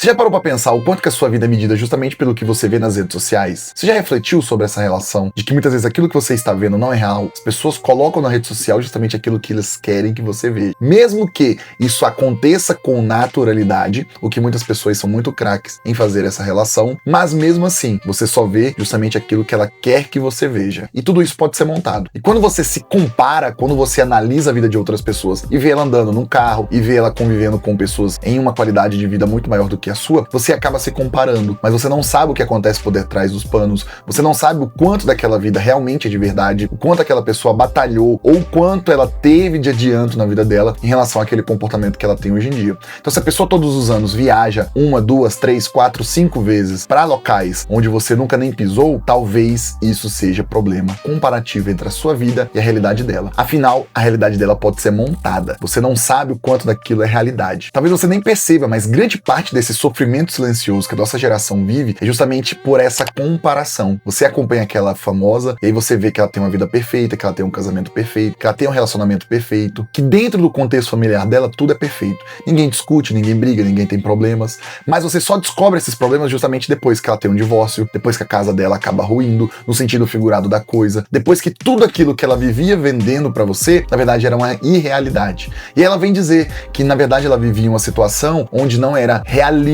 Você já parou pra pensar o quanto que a sua vida é medida justamente pelo que você vê nas redes sociais? Você já refletiu sobre essa relação de que muitas vezes aquilo que você está vendo não é real? As pessoas colocam na rede social justamente aquilo que eles querem que você veja. Mesmo que isso aconteça com naturalidade, o que muitas pessoas são muito craques em fazer essa relação, mas mesmo assim, você só vê justamente aquilo que ela quer que você veja. E tudo isso pode ser montado. E quando você se compara, quando você analisa a vida de outras pessoas e vê ela andando num carro e vê ela convivendo com pessoas em uma qualidade de vida muito maior do que a sua, você acaba se comparando, mas você não sabe o que acontece por detrás dos panos, você não sabe o quanto daquela vida realmente é de verdade, o quanto aquela pessoa batalhou ou o quanto ela teve de adianto na vida dela em relação àquele comportamento que ela tem hoje em dia. Então, se a pessoa todos os anos viaja 1, 2, 3, 4, 5 vezes para locais onde você nunca nem pisou, talvez isso seja problema comparativo entre a sua vida e a realidade dela. Afinal, a realidade dela pode ser montada. Você não sabe o quanto daquilo é realidade. Talvez você nem perceba, mas grande parte desse sofrimento silencioso que a nossa geração vive é justamente por essa comparação. Você acompanha aquela famosa e aí você vê que ela tem uma vida perfeita, que ela tem um casamento perfeito, que ela tem um relacionamento perfeito, que dentro do contexto familiar dela tudo é perfeito. Ninguém discute, ninguém briga, ninguém tem problemas, mas você só descobre esses problemas justamente depois que ela tem um divórcio, depois que a casa dela acaba ruindo, no sentido figurado da coisa, depois que tudo aquilo que ela vivia vendendo pra você, na verdade era uma irrealidade. E ela vem dizer que na verdade ela vivia uma situação onde não era realístico,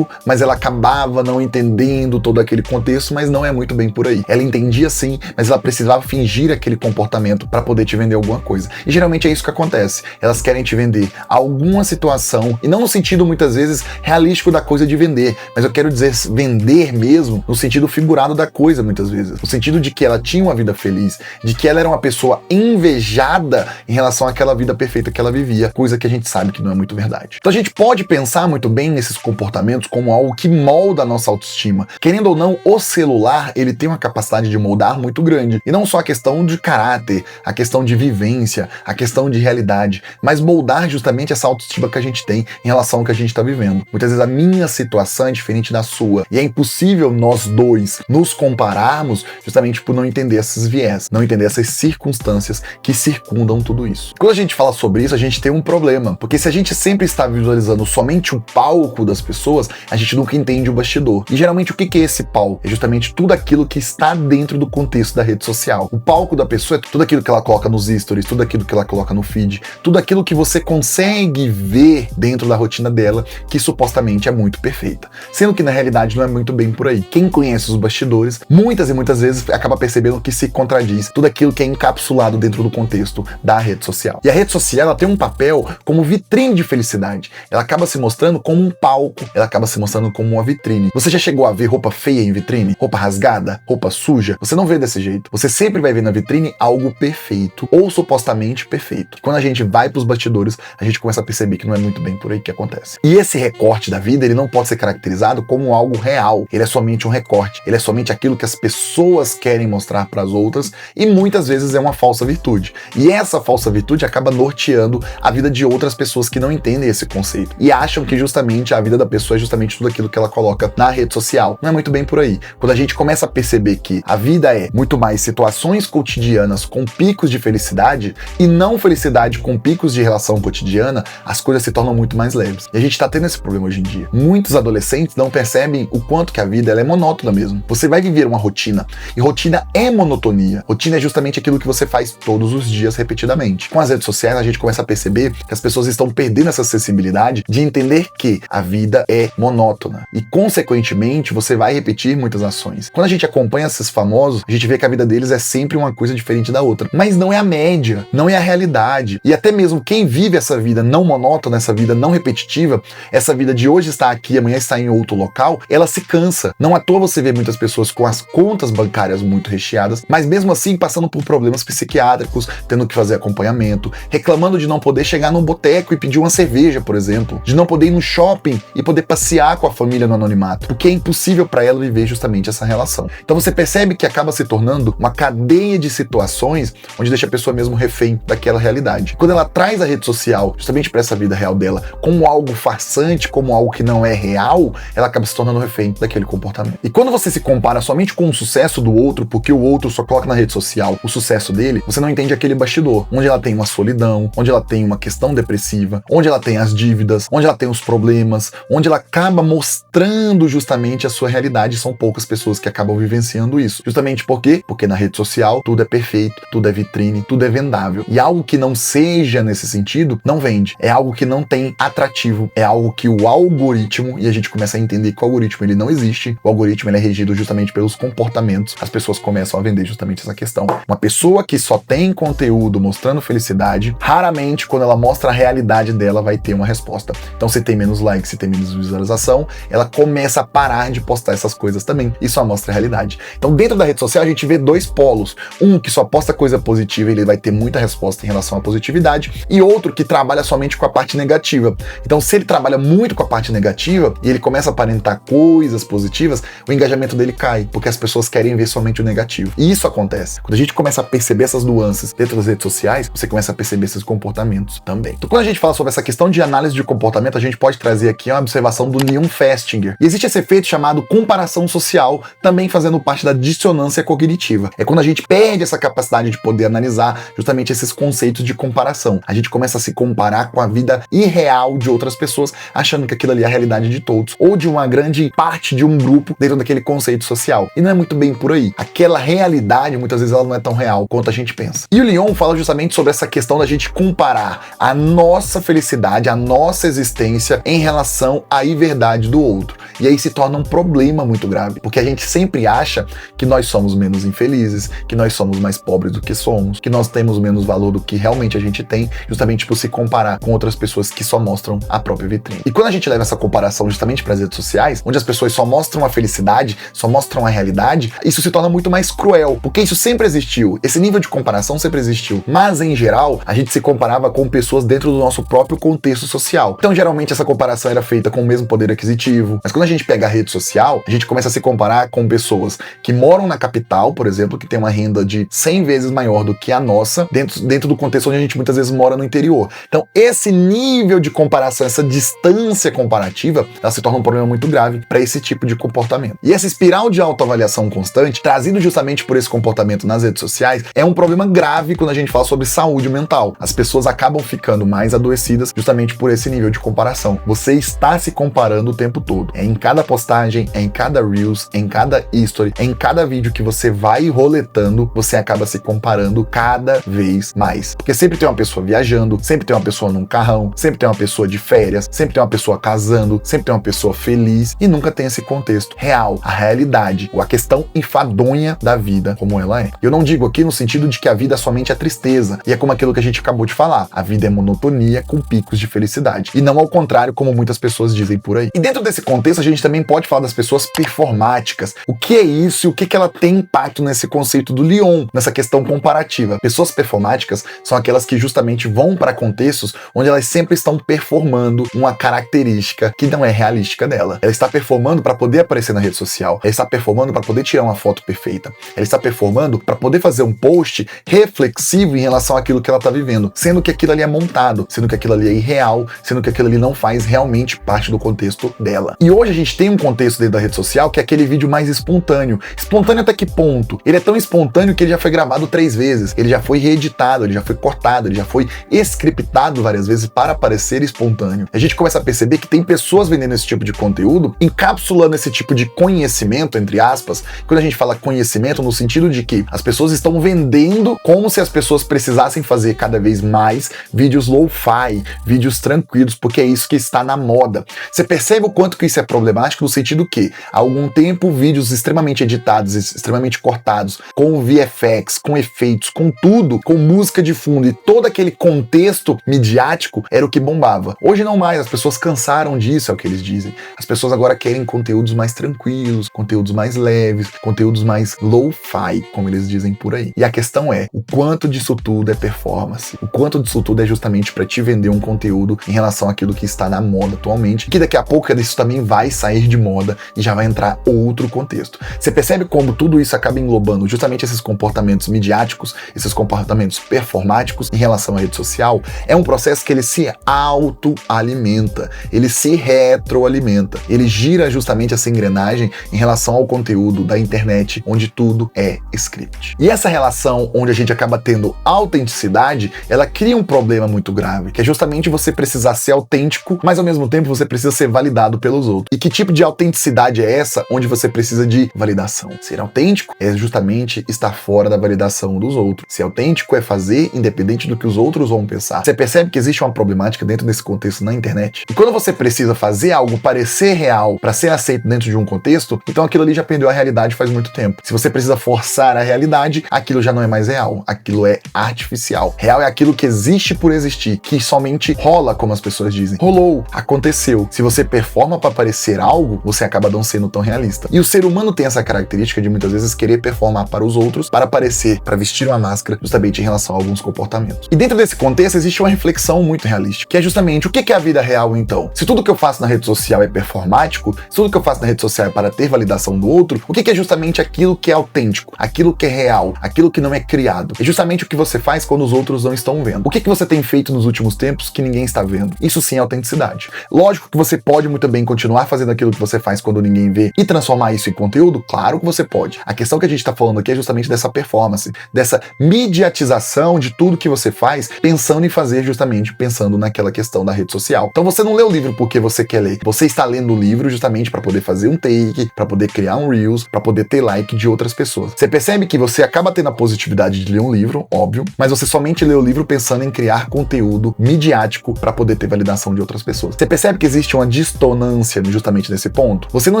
mas ela acabava não entendendo todo aquele contexto, mas não é muito bem por aí. Ela entendia sim, mas ela precisava fingir aquele comportamento para poder te vender alguma coisa. E geralmente é isso que acontece. Elas querem te vender alguma situação, e não no sentido muitas vezes realístico da coisa de vender, mas eu quero dizer vender mesmo no sentido figurado da coisa muitas vezes. No sentido de que ela tinha uma vida feliz, de que ela era uma pessoa invejada em relação àquela vida perfeita que ela vivia, coisa que a gente sabe que não é muito verdade. Então a gente pode pensar muito bem nesses comportamentos como algo que molda a nossa autoestima. Querendo ou não, o celular, ele tem uma capacidade de moldar muito grande. E não só a questão de caráter, a questão de vivência, a questão de realidade, mas moldar justamente essa autoestima que a gente tem em relação ao que a gente está vivendo. Muitas vezes a minha situação é diferente da sua. E é impossível nós dois nos compararmos justamente por não entender esses viés, não entender essas circunstâncias que circundam tudo isso. Quando a gente fala sobre isso, a gente tem um problema, porque se a gente sempre está visualizando somente o palco das pessoas, a gente nunca entende o bastidor. E geralmente o que é esse palco? É justamente tudo aquilo que está dentro do contexto da rede social. O palco da pessoa é tudo aquilo que ela coloca nos stories, tudo aquilo que ela coloca no feed, tudo aquilo que você consegue ver dentro da rotina dela, que supostamente é muito perfeita. Sendo que na realidade não é muito bem por aí. Quem conhece os bastidores, muitas e muitas vezes acaba percebendo que se contradiz tudo aquilo que é encapsulado dentro do contexto da rede social. E a rede social, ela tem um papel como vitrine de felicidade. Ela acaba se mostrando como um palco, ela acaba se mostrando como uma vitrine. Você já chegou a ver roupa feia em vitrine? Roupa rasgada? Roupa suja? Você não vê desse jeito. Você sempre vai ver na vitrine algo perfeito, ou supostamente perfeito. Quando a gente vai pros bastidores, a gente começa a perceber que não é muito bem por aí que acontece. E esse recorte da vida, ele não pode ser caracterizado como algo real. Ele é somente um recorte. Ele é somente aquilo que as pessoas querem mostrar para as outras, e muitas vezes é uma falsa virtude. E essa falsa virtude acaba norteando a vida de outras pessoas que não entendem esse conceito e acham que justamente a vida da pessoa é justamente tudo aquilo que ela coloca na rede social. Não é muito bem por aí. Quando a gente começa a perceber que a vida é muito mais situações cotidianas com picos de felicidade e não felicidade com picos de relação cotidiana, as coisas se tornam muito mais leves. E a gente tá tendo esse problema hoje em dia. Muitos adolescentes não percebem o quanto que a vida ela é monótona mesmo. Você vai viver uma rotina, e rotina é monotonia. Rotina é justamente aquilo que você faz todos os dias repetidamente. Com as redes sociais, a gente começa a perceber que as pessoas estão perdendo essa sensibilidade de entender que a vida é monótona. E, consequentemente, você vai repetir muitas ações. Quando a gente acompanha esses famosos, a gente vê que a vida deles é sempre uma coisa diferente da outra. Mas não é a média, não é a realidade. E até mesmo quem vive essa vida não monótona, essa vida não repetitiva, essa vida de hoje está aqui, amanhã está em outro local, ela se cansa. Não à toa você vê muitas pessoas com as contas bancárias muito recheadas, mas mesmo assim passando por problemas psiquiátricos, tendo que fazer acompanhamento, reclamando de não poder chegar num boteco e pedir uma cerveja, por exemplo, de não poder ir no shopping e poder passear com a família no anonimato, porque é impossível para ela viver justamente essa relação. Então você percebe que acaba se tornando uma cadeia de situações onde deixa a pessoa mesmo refém daquela realidade. Quando ela traz a rede social justamente para essa vida real dela como algo farsante, como algo que não é real, ela acaba se tornando refém daquele comportamento. E quando você se compara somente com o sucesso do outro, porque o outro só coloca na rede social o sucesso dele, você não entende aquele bastidor, onde ela tem uma solidão, onde ela tem uma questão depressiva, onde ela tem as dívidas, onde ela tem os problemas, onde onde ela acaba mostrando justamente a sua realidade. São poucas pessoas que acabam vivenciando isso. Justamente por quê? Porque na rede social tudo é perfeito, tudo é vitrine, tudo é vendável. E algo que não seja nesse sentido, não vende. É algo que não tem atrativo, é algo que o algoritmo, e a gente começa a entender que o algoritmo ele não existe, o algoritmo ele é regido justamente pelos comportamentos, as pessoas começam a vender justamente essa questão. Uma pessoa que só tem conteúdo mostrando felicidade, raramente quando ela mostra a realidade dela vai ter uma resposta. Então se tem menos likes, se tem menos visualização, ela começa a parar de postar essas coisas também. Isso só mostra a realidade. Então dentro da rede social a gente vê dois polos. Um que só posta coisa positiva, ele vai ter muita resposta em relação à positividade, e outro que trabalha somente com a parte negativa. Então se ele trabalha muito com a parte negativa e ele começa a aparentar coisas positivas, o engajamento dele cai, porque as pessoas querem ver somente o negativo. E isso acontece. Quando a gente começa a perceber essas nuances dentro das redes sociais, você começa a perceber esses comportamentos também. Então quando a gente fala sobre essa questão de análise de comportamento, a gente pode trazer aqui uma observação do Leon Festinger. E existe esse efeito chamado comparação social, também fazendo parte da dissonância cognitiva. É quando a gente perde essa capacidade de poder analisar justamente esses conceitos de comparação. A gente começa a se comparar com a vida irreal de outras pessoas, achando que aquilo ali é a realidade de todos, ou de uma grande parte de um grupo dentro daquele conceito social. E não é muito bem por aí. Aquela realidade, muitas vezes, ela não é tão real quanto a gente pensa. E o Leon fala justamente sobre essa questão da gente comparar a nossa felicidade, a nossa existência em relação à verdade do outro. E aí se torna um problema muito grave, porque a gente sempre acha que nós somos menos infelizes, que nós somos mais pobres do que somos, que nós temos menos valor do que realmente a gente tem, justamente por se comparar com outras pessoas que só mostram a própria vitrine. E quando a gente leva essa comparação justamente para as redes sociais, onde as pessoas só mostram a felicidade, só mostram a realidade, isso se torna muito mais cruel, porque isso sempre existiu, esse nível de comparação sempre existiu, mas em geral, a gente se comparava com pessoas dentro do nosso próprio contexto social. Então, geralmente, essa comparação era feita com o mesmo poder aquisitivo, mas quando a gente pega a rede social, a gente começa a se comparar com pessoas que moram na capital, por exemplo, que tem uma renda de 100 vezes maior do que a nossa, dentro do contexto onde a gente muitas vezes mora no interior. Então, esse nível de comparação, essa distância comparativa, ela se torna um problema muito grave para esse tipo de comportamento. E essa espiral de autoavaliação constante, trazido justamente por esse comportamento nas redes sociais, é um problema grave quando a gente fala sobre saúde mental. As pessoas acabam ficando mais adoecidas justamente por esse nível de comparação. Você está se comparando o tempo todo. É em cada postagem, é em cada Reels, é em cada history, é em cada vídeo que você vai roletando, você acaba se comparando cada vez mais. Porque sempre tem uma pessoa viajando, sempre tem uma pessoa num carrão, sempre tem uma pessoa de férias, sempre tem uma pessoa casando, sempre tem uma pessoa feliz, e nunca tem esse contexto real, a realidade, ou a questão enfadonha da vida como ela é. Eu não digo aqui no sentido de que a vida somente é tristeza, e é como aquilo que a gente acabou de falar, a vida é monotonia com picos de felicidade, e não ao contrário como muitas pessoas dizem por aí. E dentro desse contexto a gente também pode falar das pessoas performáticas. O que é isso e o que ela tem impacto nesse conceito do Leon, nessa questão comparativa? Pessoas performáticas são aquelas que justamente vão para contextos onde elas sempre estão performando uma característica que não é realística dela. Ela está performando para poder aparecer na rede social, ela está performando para poder tirar uma foto perfeita, ela está performando para poder fazer um post reflexivo em relação àquilo que ela está vivendo, sendo que aquilo ali é montado, sendo que aquilo ali é irreal, sendo que aquilo ali não faz realmente parte do contexto dela. E hoje a gente tem um contexto dentro da rede social que é aquele vídeo mais espontâneo. Espontâneo até que ponto? Ele é tão espontâneo que ele já foi gravado 3 vezes, ele já foi reeditado, ele já foi cortado, ele já foi scriptado várias vezes para parecer espontâneo. A gente começa a perceber que tem pessoas vendendo esse tipo de conteúdo, encapsulando esse tipo de conhecimento, entre aspas. Quando a gente fala conhecimento, no sentido de que as pessoas estão vendendo como se as pessoas precisassem fazer cada vez mais vídeos lo-fi, vídeos tranquilos, porque é isso que está na moda. Você percebe o quanto que isso é problemático no sentido que, há algum tempo, vídeos extremamente editados, extremamente cortados, com VFX, com efeitos, com tudo, com música de fundo e todo aquele contexto midiático era o que bombava. Hoje não mais, as pessoas cansaram disso, é o que eles dizem. As pessoas agora querem conteúdos mais tranquilos, conteúdos mais leves, conteúdos mais lo-fi, como eles dizem por aí. E a questão é, o quanto disso tudo é performance? O quanto disso tudo é justamente para te vender um conteúdo em relação àquilo que está na moda atualmente, que daqui a pouco isso também vai sair de moda e já vai entrar outro contexto. Você percebe como tudo isso acaba englobando justamente esses comportamentos midiáticos, esses comportamentos performáticos em relação à rede social? É um processo que ele se autoalimenta, ele se retroalimenta, ele gira justamente essa engrenagem em relação ao conteúdo da internet, onde tudo é script. E essa relação onde a gente acaba tendo autenticidade, ela cria um problema muito grave, que é justamente você precisar ser autêntico, mas ao mesmo tempo você precisa ser validado pelos outros. E que tipo de autenticidade é essa onde você precisa de validação? Ser autêntico é justamente estar fora da validação dos outros. Ser autêntico é fazer independente do que os outros vão pensar. Você percebe que existe uma problemática dentro desse contexto na internet. E quando você precisa fazer algo parecer real para ser aceito dentro de um contexto, então aquilo ali já perdeu a realidade faz muito tempo. Se você precisa forçar a realidade, aquilo já não é mais real, aquilo é artificial. Real é aquilo que existe por existir, que somente rola, como as pessoas dizem. Rolou, aconteceu. Se você performa para parecer algo, você acaba não sendo tão realista. E o ser humano tem essa característica de muitas vezes querer performar para os outros, para parecer, para vestir uma máscara, justamente em relação a alguns comportamentos. E dentro desse contexto existe uma reflexão muito realística, que é justamente o que é a vida real então? Se tudo que eu faço na rede social é performático, se tudo que eu faço na rede social é para ter validação do outro, o que é justamente aquilo que é autêntico, aquilo que é real, aquilo que não é criado? É justamente o que você faz quando os outros não estão vendo. O que você tem feito nos últimos tempos que ninguém está vendo? Isso sim é autenticidade. Lógico que você pode muito bem continuar fazendo aquilo que você faz quando ninguém vê e transformar isso em conteúdo? Claro que você pode. A questão que a gente está falando aqui é justamente dessa performance, dessa mediatização de tudo que você faz, pensando em fazer justamente pensando naquela questão da rede social. Então você não lê o livro porque você quer ler. Você está lendo o livro justamente para poder fazer um take, para poder criar um Reels, para poder ter like de outras pessoas. Você percebe que você acaba tendo a positividade de ler um livro, óbvio, mas você somente lê o livro pensando em criar conteúdo midiático para poder ter validação de outras pessoas. Você percebe que existe uma dissonância justamente nesse ponto? Você não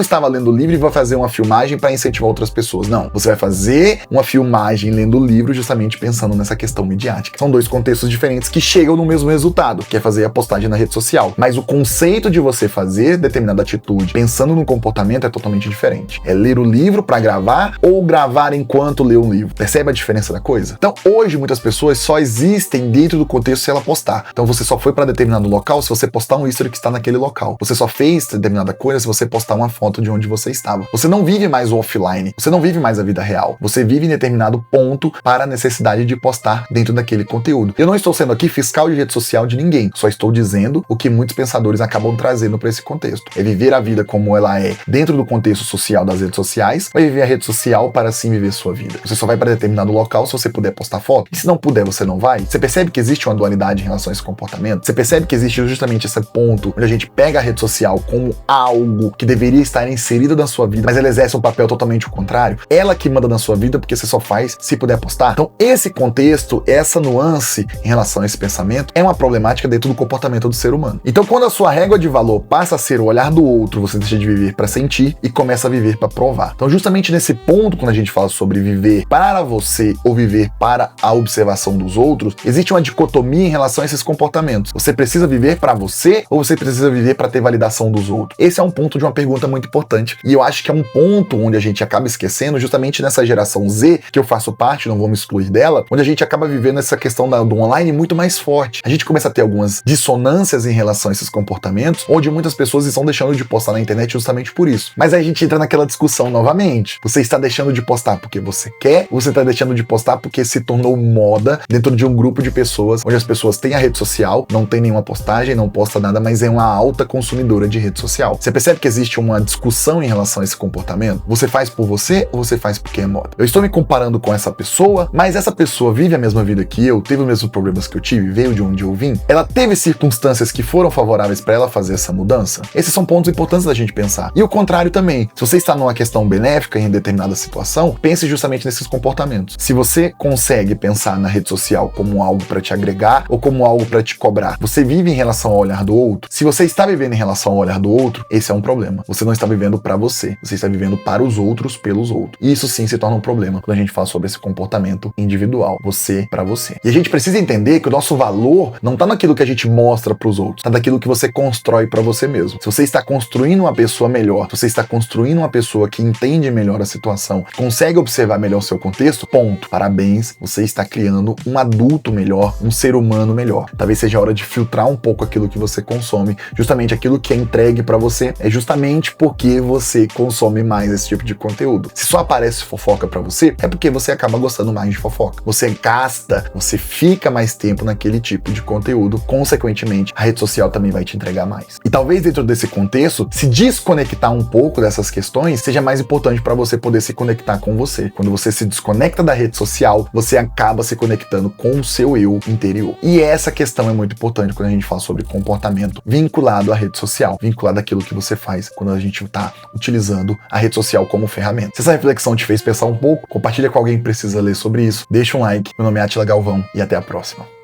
estava lendo o livro e vai fazer uma filmagem para incentivar outras pessoas. Não. Você vai fazer uma filmagem lendo o livro justamente pensando nessa questão midiática. São dois contextos diferentes que chegam no mesmo resultado, que é fazer a postagem na rede social. Mas o conceito de você fazer determinada atitude pensando no comportamento é totalmente diferente. É ler o livro para gravar ou gravar enquanto lê um livro. Percebe a diferença da coisa? Então, hoje, muitas pessoas só existem dentro do contexto se ela postar. Então, você só foi para determinado local se você postar um history que está naquele local. Você só fez determinada coisa se você postar uma foto de onde você estava. Você não vive mais o offline. Você não vive mais a vida real. Você vive em determinado ponto para a necessidade de postar dentro daquele conteúdo. Eu não estou sendo aqui fiscal de rede social de ninguém. Só estou dizendo o que muitos pensadores acabam trazendo para esse contexto. É viver a vida como ela é dentro do contexto social das redes sociais, ou viver a rede social para assim viver sua vida. Você só vai para determinado local se você puder postar foto. E se não puder, você não vai? Você percebe que existe uma dualidade em relação a esse comportamento? Você percebe que existe justamente esse ponto onde a gente pega a rede social como algo que deveria estar inserido na sua vida, mas ela exerce um papel totalmente o contrário? Ela que manda na sua vida porque você só faz se puder postar? Então, esse contexto, essa nuance em relação a esse pensamento é uma problemática dentro do comportamento do ser humano. Então, quando a sua régua de valor passa a ser o olhar do outro, você deixa de viver para sentir e começa a viver para provar. Então, justamente nesse ponto, quando a gente fala sobre viver para você ou viver para a observação dos outros, existe uma dicotomia em relação a esses comportamentos. Você precisa viver para você ou você precisa viver para ter validação dos outros? Esse é um ponto de uma pergunta muito importante. E eu acho que é um ponto onde a gente acaba esquecendo, justamente nessa geração Z, que eu faço parte, não vou me excluir dela, onde a gente acaba vivendo essa questão do online muito mais forte. A gente começa a ter algumas dissonâncias em relação a esses comportamentos, onde muitas pessoas estão deixando de postar na internet justamente por isso. Mas aí a gente entra naquela discussão novamente. Você está deixando de postar porque você quer, ou você está deixando de postar porque se tornou moda dentro de um grupo de pessoas, onde as pessoas têm a rede social, não tem nenhuma postagem, não posta nada, mas é uma alta consumidora de rede social. Você percebe que existe uma discussão em relação a esse comportamento? Você faz por você ou você faz porque é moda? Eu estou me comparando com essa pessoa, mas essa pessoa vive a mesma vida que eu, teve os mesmos problemas que eu tive, veio de onde eu vim, ela teve circunstâncias que foram favoráveis para ela fazer essa mudança? Esses são pontos importantes da gente pensar. E o contrário também. Se você está numa questão benéfica em determinada situação, pense justamente nesses comportamentos. Se você consegue pensar na rede social como algo para te agregar ou como algo para te cobrar, você vive em relação ao olhar do outro? Se você está vivendo em relação ao olhar do outro, esse é um problema. Você não está vivendo para você está vivendo para os outros, pelos outros. E isso sim se torna um problema quando a gente fala sobre esse comportamento individual, você para você. E a gente precisa entender que o nosso valor não está naquilo que a gente mostra para os outros, está naquilo que você constrói para você mesmo. Se você está construindo uma pessoa melhor, se você está construindo uma pessoa que entende melhor a situação, consegue observar melhor o seu contexto, ponto. Parabéns, você está criando um adulto melhor, um ser humano melhor. Talvez seja a hora de filtrar um pouco aquilo que você consome, justamente aquilo que é entregue para você você, é justamente porque você consome mais esse tipo de conteúdo. Se só aparece fofoca pra você, é porque você acaba gostando mais de fofoca. Você gasta, você fica mais tempo naquele tipo de conteúdo, consequentemente, a rede social também vai te entregar mais. E talvez dentro desse contexto, se desconectar um pouco dessas questões seja mais importante para você poder se conectar com você. Quando você se desconecta da rede social, você acaba se conectando com o seu eu interior. E essa questão é muito importante quando a gente fala sobre comportamento vinculado à rede social, vinculado àquilo que você faz quando a gente está utilizando a rede social como ferramenta. Se essa reflexão te fez pensar um pouco, compartilha com alguém que precisa ler sobre isso, deixa um like. Meu nome é Atila Galvão e até a próxima.